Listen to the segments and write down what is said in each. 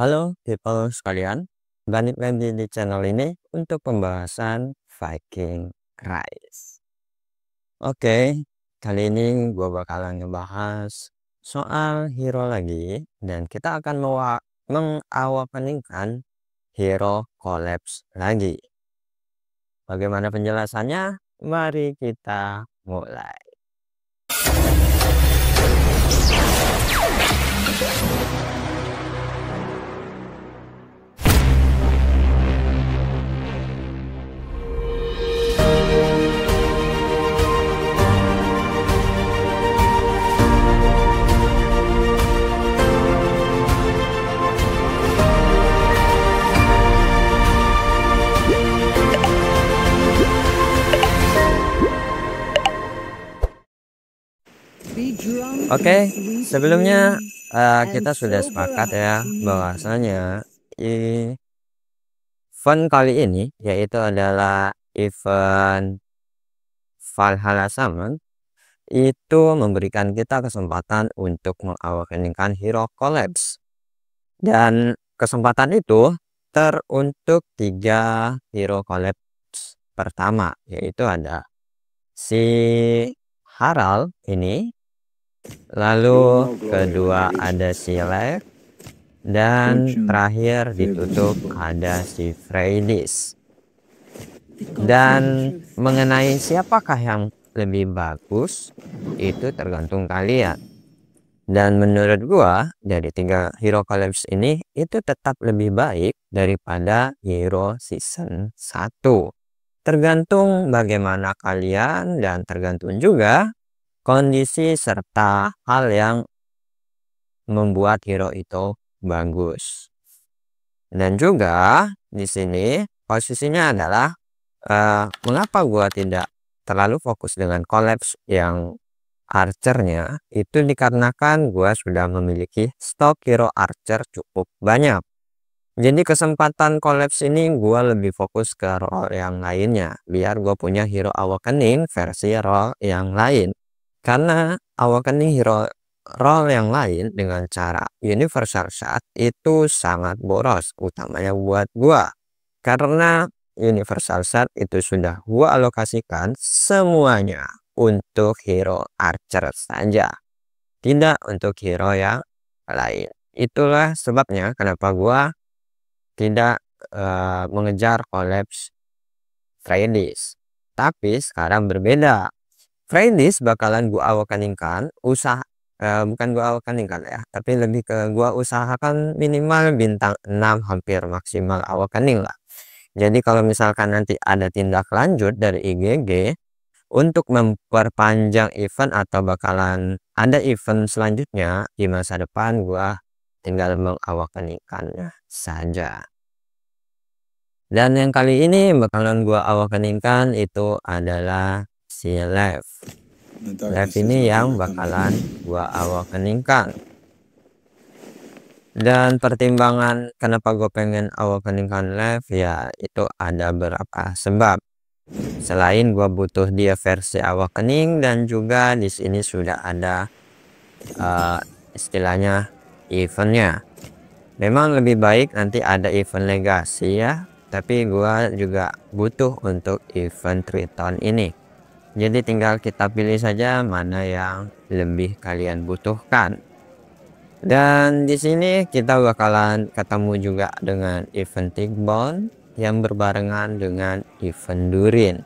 Halo people sekalian, balik lagi di channel ini untuk pembahasan Viking Rise. Oke, kali ini gue bakalan ngebahas soal hero lagi dan kita akan mengawakeningkan hero collapse lagi. Bagaimana penjelasannya? Mari kita mulai. Oke, sebelumnya kita sudah sepakat ya bahwasanya event kali ini yaitu adalah event Valhalla Summon itu memberikan kita kesempatan untuk mengawakeningkan hero collapse, dan kesempatan itu teruntuk 3 hero collapse pertama, yaitu ada si Harald ini, lalu kedua ada si Leif, dan terakhir ditutup ada si Freydis. Dan mengenai siapakah yang lebih bagus itu tergantung kalian, dan menurut gua dari 3 hero collapse ini itu tetap lebih baik daripada hero season 1, tergantung bagaimana kalian dan tergantung juga kondisi serta hal yang membuat hero itu bagus. Dan juga di sini posisinya adalah mengapa gua tidak terlalu fokus dengan collapse yang archernya, itu dikarenakan gua sudah memiliki stok hero archer cukup banyak. Jadi kesempatan collapse ini gua lebih fokus ke role yang lainnya biar gua punya hero awakening versi role yang lain, karena awakening hero role yang lain dengan cara universal shot itu sangat boros, utamanya buat gua, karena universal shot itu sudah gua alokasikan semuanya untuk hero archer saja, tidak untuk hero yang lain. Itulah sebabnya kenapa gua tidak mengejar collapse Freydis. Tapi sekarang berbeda. Freydis bakalan gua awakeningkan bukan gua awakeningkan ya, tapi lebih ke gua usahakan minimal bintang 6 hampir maksimal awakening lah. Jadi kalau misalkan nanti ada tindak lanjut dari IGG untuk memperpanjang event atau bakalan ada event selanjutnya di masa depan, gua tinggal mengawakeningkannya saja. Dan yang kali ini bakalan gua awakeningkan itu adalah si Leif. Leif ini yang bakalan gua awakeningkan. Dan pertimbangan kenapa gue pengen awakeningkan Leif ya itu ada beberapa sebab. Selain gue butuh dia versi awakening, dan juga di sini sudah ada istilahnya eventnya. Memang lebih baik nanti ada event legasi ya, tapi gue juga butuh untuk event Triton ini. Jadi tinggal kita pilih saja mana yang lebih kalian butuhkan. Dan di sini kita bakalan ketemu juga dengan event Tickbone yang berbarengan dengan event Durin.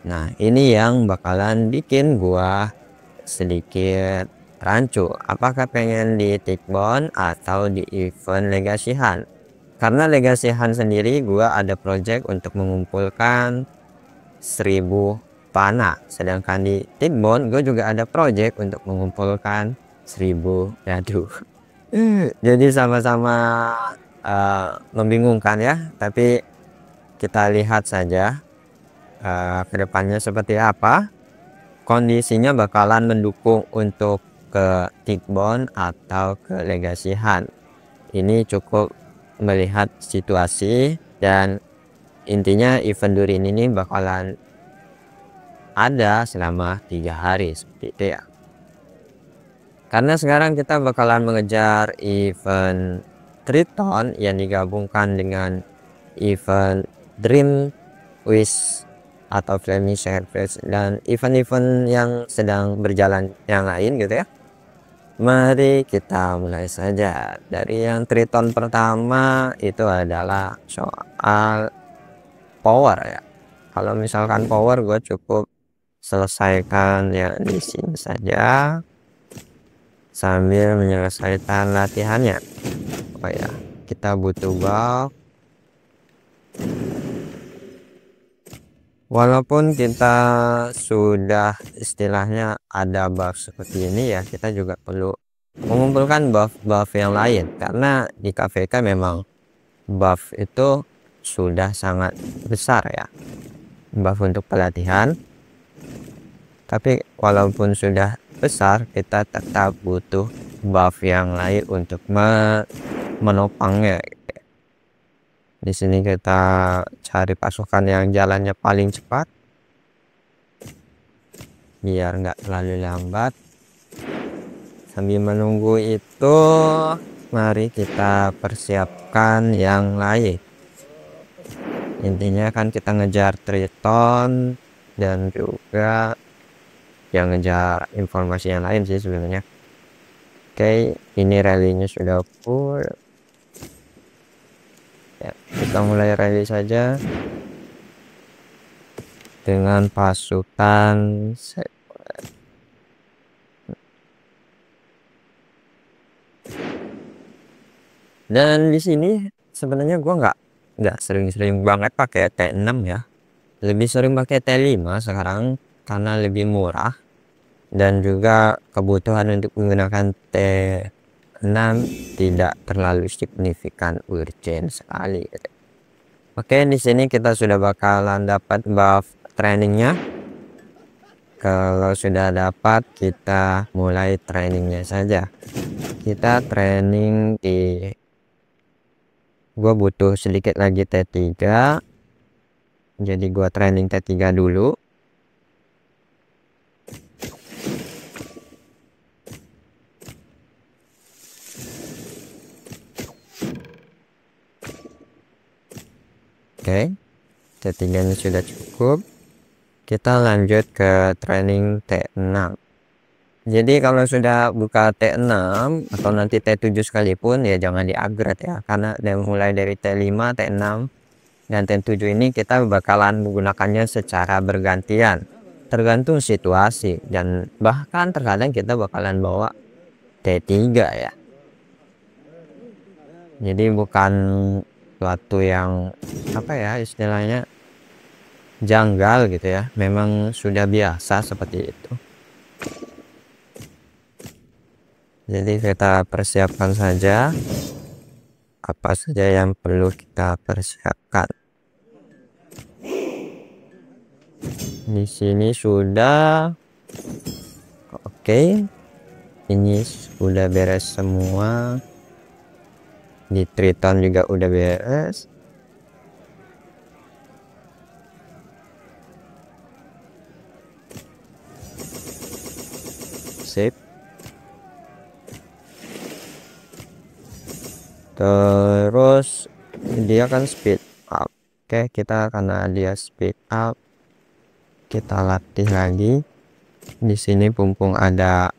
Nah, ini yang bakalan bikin gua sedikit rancu, apakah pengen di Tickbone atau di event Legacy Hunt. Karena Legacy Hunt sendiri gua ada project untuk mengumpulkan 1000 panah, sedangkan di Tickbone gue juga ada project untuk mengumpulkan 1000 dadu. Jadi sama-sama membingungkan ya, tapi kita lihat saja kedepannya seperti apa. Kondisinya bakalan mendukung untuk ke Tickbone atau ke Legacy Hunt. Ini cukup melihat situasi, dan intinya event Durin ini bakalan ada selama 3 hari seperti itu ya. Karena sekarang kita bakalan mengejar event Triton yang digabungkan dengan event Dream Wish atau Flaming Surface dan event-event yang sedang berjalan yang lain gitu ya. Mari kita mulai saja dari yang Triton pertama. Itu adalah soal power ya. Kalau misalkan power, gue cukup selesaikan ya di sini saja sambil menyelesaikan latihannya. Oh ya, kita butuh buff. Walaupun kita sudah istilahnya ada buff seperti ini ya, kita juga perlu mengumpulkan buff-buff yang lain, karena di KVK memang buff itu sudah sangat besar ya, buff untuk pelatihan. Tapi walaupun sudah besar, kita tetap butuh buff yang lain untuk menopangnya. Di sini kita cari pasukan yang jalannya paling cepat biar nggak terlalu lambat. Sambil menunggu itu, mari kita persiapkan yang lain. Intinya kan kita ngejar Triton dan juga yang ngejar informasi yang lain sih sebenarnya. Oke, ini rally-nya sudah full ya, kita mulai rally saja dengan pasukan dan di sini sebenarnya gua nggak sering-sering banget pakai T6 ya, lebih sering pakai T5 sekarang karena lebih murah dan juga kebutuhan untuk menggunakan T6 tidak terlalu signifikan, urgent sekali gitu. Oke, di sini kita sudah bakalan dapat buff trainingnya. Kalau sudah dapat, kita mulai trainingnya saja. Kita training di, gua butuh sedikit lagi T3, jadi gua training T3 dulu. Oke, T3 nya sudah cukup. Kita lanjut ke training T6. Jadi kalau sudah buka T6 atau nanti T7 sekalipun ya jangan di-upgrade ya, karena mulai dari T5, T6 dan T7 ini kita bakalan menggunakannya secara bergantian tergantung situasi, dan bahkan terkadang kita bakalan bawa T3 ya. Jadi bukan suatu yang apa ya istilahnya janggal gitu ya, memang sudah biasa seperti itu. Jadi kita persiapkan saja apa saja yang perlu kita persiapkan. Di sini sudah oke, ini sudah beres semua. Di Triton juga udah beres. Sip. Terus dia kan speed up. Oke, kita karena dia speed up, kita latih lagi. Di sini mumpung ada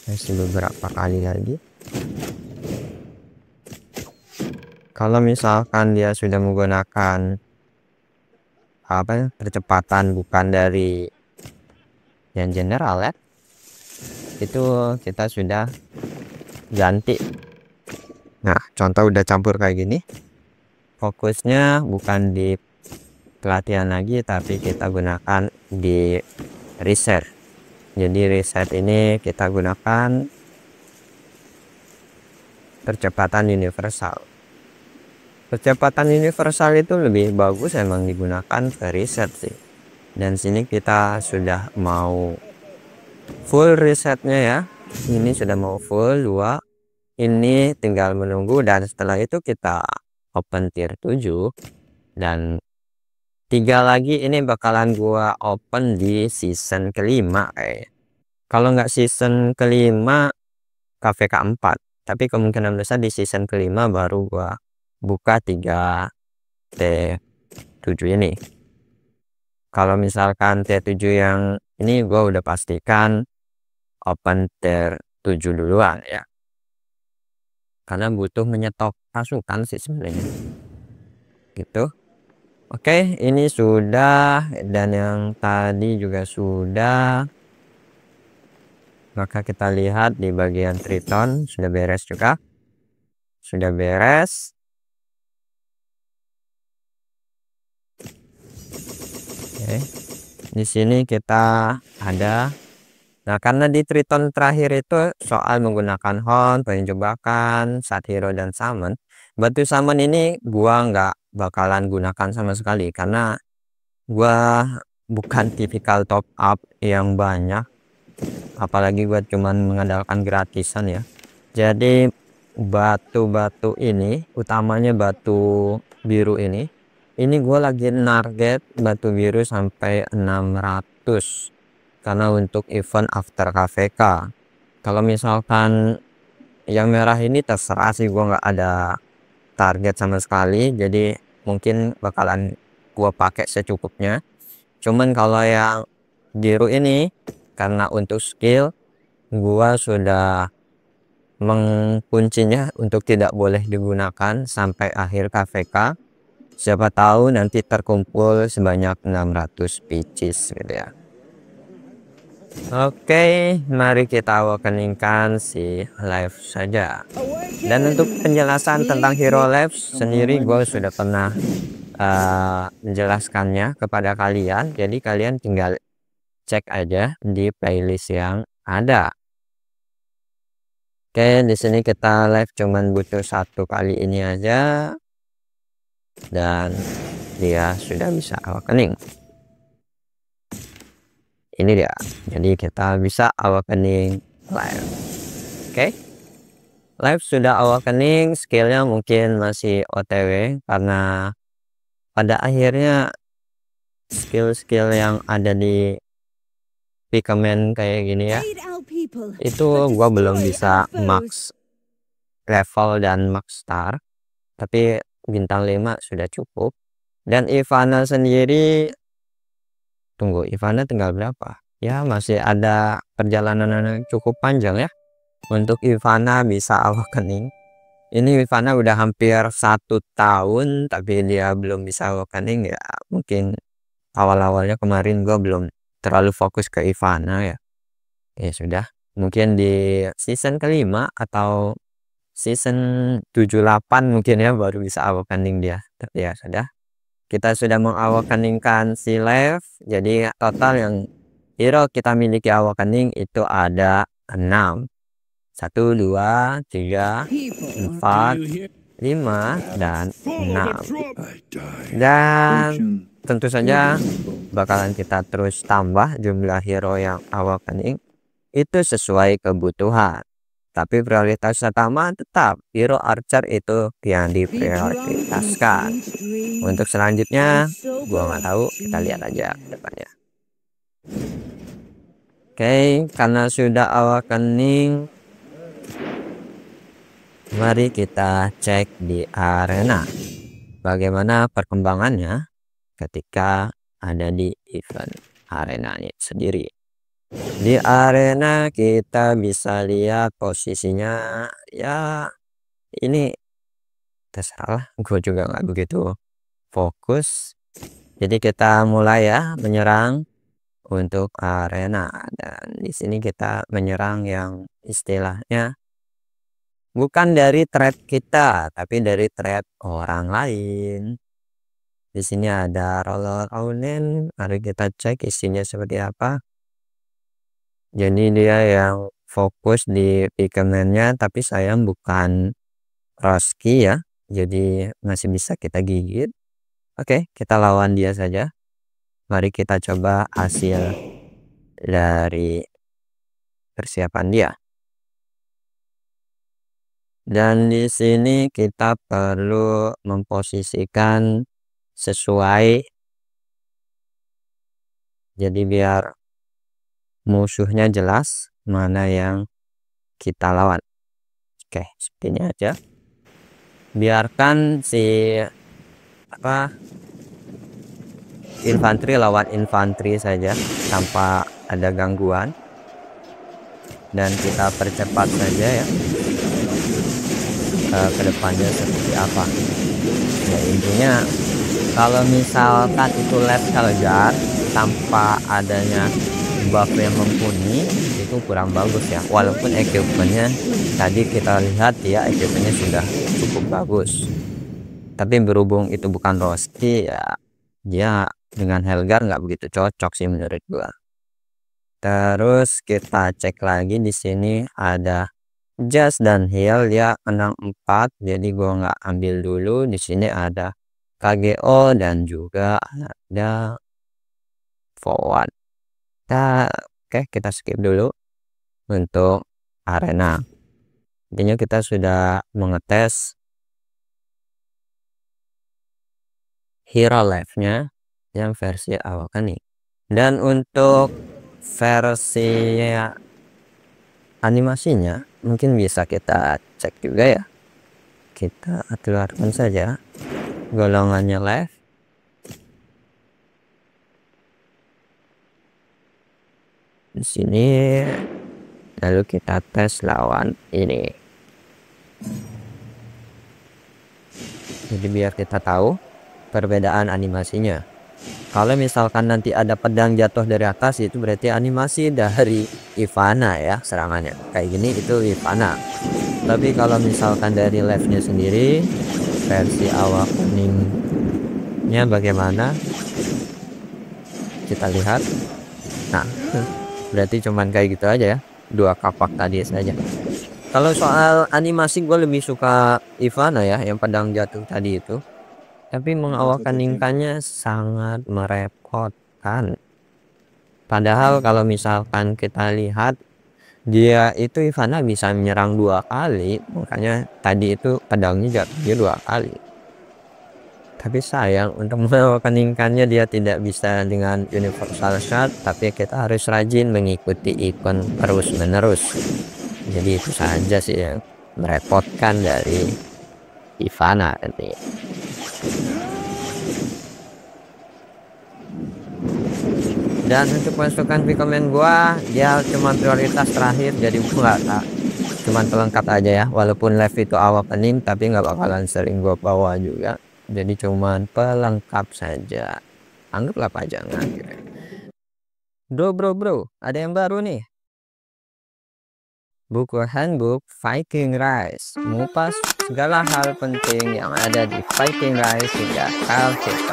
masih beberapa kali lagi. Kalau misalkan dia sudah menggunakan apa percepatan bukan dari yang general ya, itu kita sudah ganti. Nah, contoh udah campur kayak gini, fokusnya bukan di pelatihan lagi, tapi kita gunakan di reset. Jadi reset ini kita gunakan percepatan universal. Percepatan universal itu lebih bagus emang digunakan ke reset sih. Dan sini kita sudah mau full resetnya ya. Ini sudah mau full 2. Ini tinggal menunggu, dan setelah itu kita open tier 7 dan 3 lagi ini bakalan gua open di season kelima kayak. Kalau nggak season kelima KVK 4, tapi kemungkinan besar di season kelima baru gua buka 3T7 ini. Kalau misalkan T7 yang ini gua udah pastikan open tier 7 duluan ya, karena butuh menyetok pasukan sih sebenarnya gitu. Oke, ini sudah, dan yang tadi juga sudah. Maka kita lihat di bagian Triton sudah beres juga. Sudah beres. Oke. Di sini kita ada. Nah, karena di Triton terakhir itu soal menggunakan horn, penjebakan, saat hero dan summon. Batu summon ini gua nggak bakalan gunakan sama sekali karena gua bukan tipikal top up yang banyak. Apalagi gua cuman mengandalkan gratisan ya. Jadi batu-batu ini, utamanya batu biru ini gue lagi target batu biru sampai 600 karena untuk event after KVK. Kalau misalkan yang merah ini terserah sih, gua nggak ada target sama sekali, jadi mungkin bakalan gua pakai secukupnya. Cuman kalau yang biru ini karena untuk skill gua sudah menguncinya untuk tidak boleh digunakan sampai akhir KVK. Siapa tahu nanti terkumpul sebanyak 600 pieces gitu ya. Oke, mari kita awakeningkan si live saja. Dan untuk penjelasan tentang Hero Lives sendiri gue sudah pernah menjelaskannya kepada kalian. Jadi kalian tinggal cek aja di playlist yang ada. Oke, di sini kita live cuman butuh 1 kali ini aja, dan dia sudah bisa awakening. Ini dia, jadi kita bisa awakening live. Oke, live sudah awakening, skillnya mungkin masih OTW karena pada akhirnya skill-skill yang ada di Pikemen kayak gini ya, itu gua belum bisa max level dan max star, tapi bintang 5 sudah cukup. Dan Ivana sendiri, tunggu, Ivana tinggal berapa ya, masih ada perjalanan yang cukup panjang ya untuk Ivana bisa awakening. Ini Ivana udah hampir 1 tahun tapi dia belum bisa awakening ya. Mungkin awal-awalnya kemarin gua belum terlalu fokus ke Ivana ya. Ya sudah, mungkin di season kelima atau season 78 mungkin ya baru bisa awakening dia. Tapi ya sudah, kita sudah mengawakeningkan si Lev. Jadi total yang hero kita miliki awakening itu ada 6. 1, 2, 3, 4, 5, dan 6. Dan tentu saja bakalan kita terus tambah jumlah hero yang awakening itu sesuai kebutuhan. Tapi prioritas utama tetap hero archer itu yang diprioritaskan. Untuk selanjutnya gua nggak tahu, kita lihat aja depannya. Oke, karena sudah awakening, mari kita cek di arena bagaimana perkembangannya ketika ada di event arena ini sendiri. Di arena kita bisa lihat posisinya ya, ini terserah, gue juga nggak begitu fokus. Jadi kita mulai ya menyerang untuk arena, dan di sini kita menyerang yang istilahnya bukan dari trade kita tapi dari trade orang lain. Di sini ada roller Aunen, mari kita cek isinya seperti apa. Jadi dia yang fokus di Pikemennya, tapi sayang bukan Roski ya, jadi masih bisa kita gigit. Oke, kita lawan dia saja. Mari kita coba hasil dari persiapan dia. Dan di sini kita perlu memposisikan sesuai, jadi biar musuhnya jelas mana yang kita lawan. Oke, seperti ini aja. Biarkan si infanteri lawan infanteri saja tanpa ada gangguan, dan kita percepat saja ya ke depannya seperti apa. Ya intinya kalau misalkan itu lethal guard tanpa adanya buff yang mumpuni itu kurang bagus ya, walaupun equipmentnya tadi kita lihat ya, equipmentnya sudah cukup bagus, tapi berhubung itu bukan Rosti ya, dia dengan Helgar nggak begitu cocok sih menurut gua. Terus kita cek lagi di sini ada Just dan Heal, ya menang 4, jadi gua nggak ambil dulu. Di sini ada KGO dan juga ada forward. Oke, kita skip dulu untuk arena. Intinya kita sudah mengetes hero life-nya yang versi awal kan nih. Dan untuk versi animasinya mungkin bisa kita cek juga ya. Kita keluarkan saja golongannya live. Di sini lalu kita tes lawan ini. Jadi biar kita tahu perbedaan animasinya. Kalau misalkan nanti ada pedang jatuh dari atas, itu berarti animasi dari Ivana ya, serangannya kayak gini itu Ivana. Tapi kalau misalkan dari live-nya sendiri versi awal openingnya bagaimana, kita lihat. Nah berarti cuman kayak gitu aja ya, 2 kapak tadi saja. Kalau soal animasi gue lebih suka Ivana ya, yang pedang jatuh tadi itu. Tapi mengawalkaningkannya sangat merepotkan. Padahal kalau misalkan kita lihat, dia itu Ivana bisa menyerang 2 kali, makanya tadi itu pedangnya jatuhnya 2 kali. Tapi sayang untuk mengawalkaningkannya dia tidak bisa dengan universal shot, tapi kita harus rajin mengikuti event terus menerus. Jadi itu saja sih yang merepotkan dari Ivana nanti. Dan untuk masukan di komen gua, dia cuma prioritas terakhir, jadi gua nggak cuman pelengkap aja ya, walaupun live itu awal pening tapi nggak bakalan sering gua bawa juga, jadi cuman pelengkap saja, anggaplah pajangan gitu. Bro, ada yang baru nih, buku handbook Viking Rise, mengupas segala hal penting yang ada di Viking Rise hingga LCK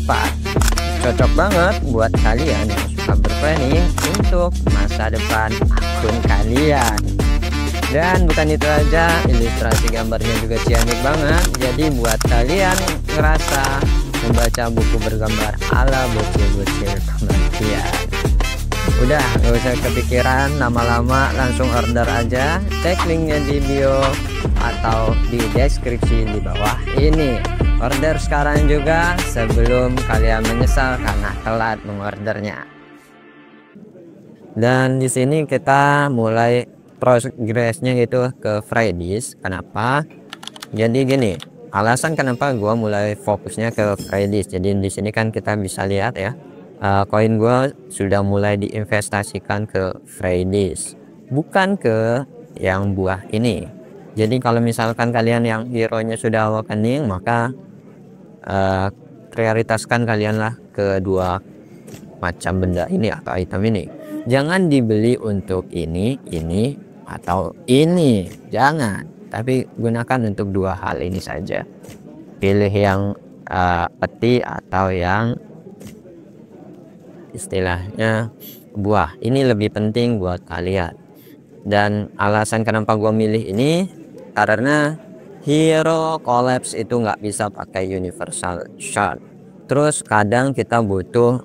4. Cocok banget buat kalian yang suka berplanning untuk masa depan akun kalian. Dan bukan itu aja, ilustrasi gambarnya juga ciamik banget. Jadi buat kalian ngerasa membaca buku bergambar ala bocil-bocil kematian, udah gak usah kepikiran lama-lama, langsung order aja. Cek linknya di bio atau di deskripsi di bawah ini. Order sekarang juga sebelum kalian menyesal karena telat mengordernya. Dan di sini kita mulai progresnya itu ke Fridays. Kenapa? Jadi gini, alasan kenapa gua mulai fokusnya ke Fridays. Jadi di sini kan kita bisa lihat ya, koin gua sudah mulai diinvestasikan ke Fridays, bukan ke yang buah ini. Jadi kalau misalkan kalian yang hero nya sudah awakening, maka prioritaskan kalianlah kedua macam benda ini atau item ini. Jangan dibeli untuk ini atau ini, jangan, tapi gunakan untuk 2 hal ini saja. Pilih yang peti atau yang istilahnya buah, ini lebih penting buat kalian. Dan alasan kenapa gua milih ini karena hero collapse itu nggak bisa pakai universal shot. Terus kadang kita butuh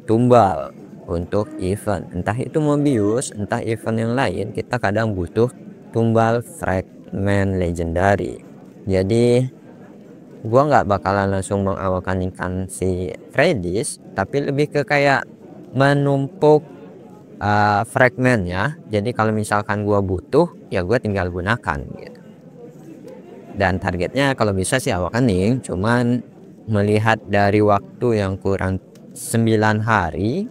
tumbal untuk event, entah itu Mobius, entah event yang lain, kita kadang butuh tumbal fragment legendary. Jadi gua nggak bakalan langsung mengawakankan si Freddy's, tapi lebih ke kayak menumpuk fragmennya. Jadi kalau misalkan gua butuh ya gua tinggal gunakan gitu. Dan targetnya kalau bisa sih awakening, cuman melihat dari waktu yang kurang 9 hari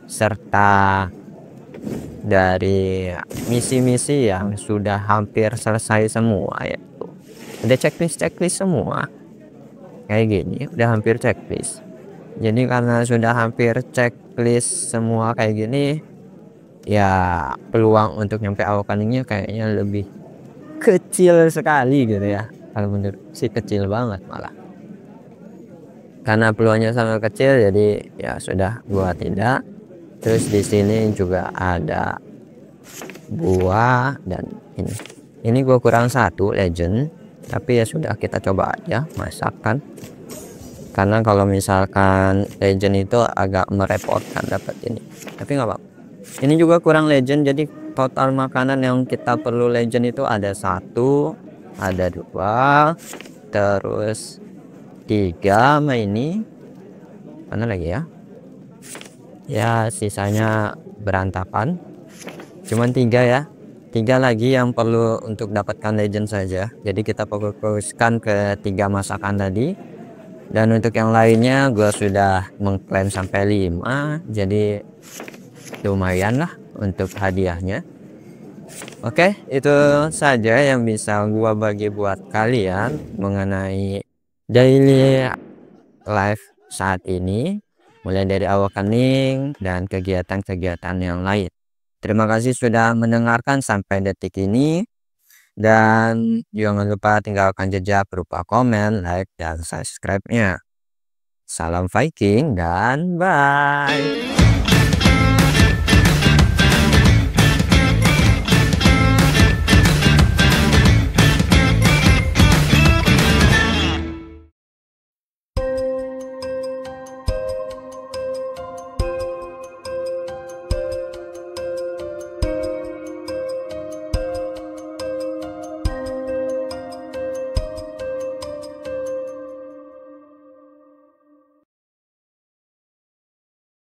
serta dari misi-misi yang sudah hampir selesai semua ya, udah checklist semua kayak gini, udah hampir checklist. Jadi karena sudah hampir checklist semua kayak gini, ya peluang untuk nyampe awakeningnya kayaknya lebih kecil sekali gitu ya. Kalau menurut sih kecil banget malah. Karena peluangnya sangat kecil, jadi ya sudah gua tidak. Terus di sini juga ada buah dan ini gua kurang satu legend, tapi ya sudah kita coba aja masakan. Karena kalau misalkan legend itu agak merepotkan dapat ini, tapi nggak apa-apa. Ini juga kurang legend, jadi total makanan yang kita perlu legend itu ada 1, ada 2, terus 3 sama ini mana lagi ya, ya sisanya berantakan, cuman 3 ya, 3 lagi yang perlu untuk dapatkan legend saja. Jadi kita fokuskan ke 3 masakan tadi, dan untuk yang lainnya gua sudah mengklaim sampai 5, jadi lumayan lah untuk hadiahnya. Oke, itu saja yang bisa gua bagi buat kalian mengenai daily life saat ini, mulai dari awakening dan kegiatan-kegiatan yang lain. Terima kasih sudah mendengarkan sampai detik ini, dan jangan lupa tinggalkan jejak berupa komen, like, dan subscribe-nya. Salam Viking dan bye.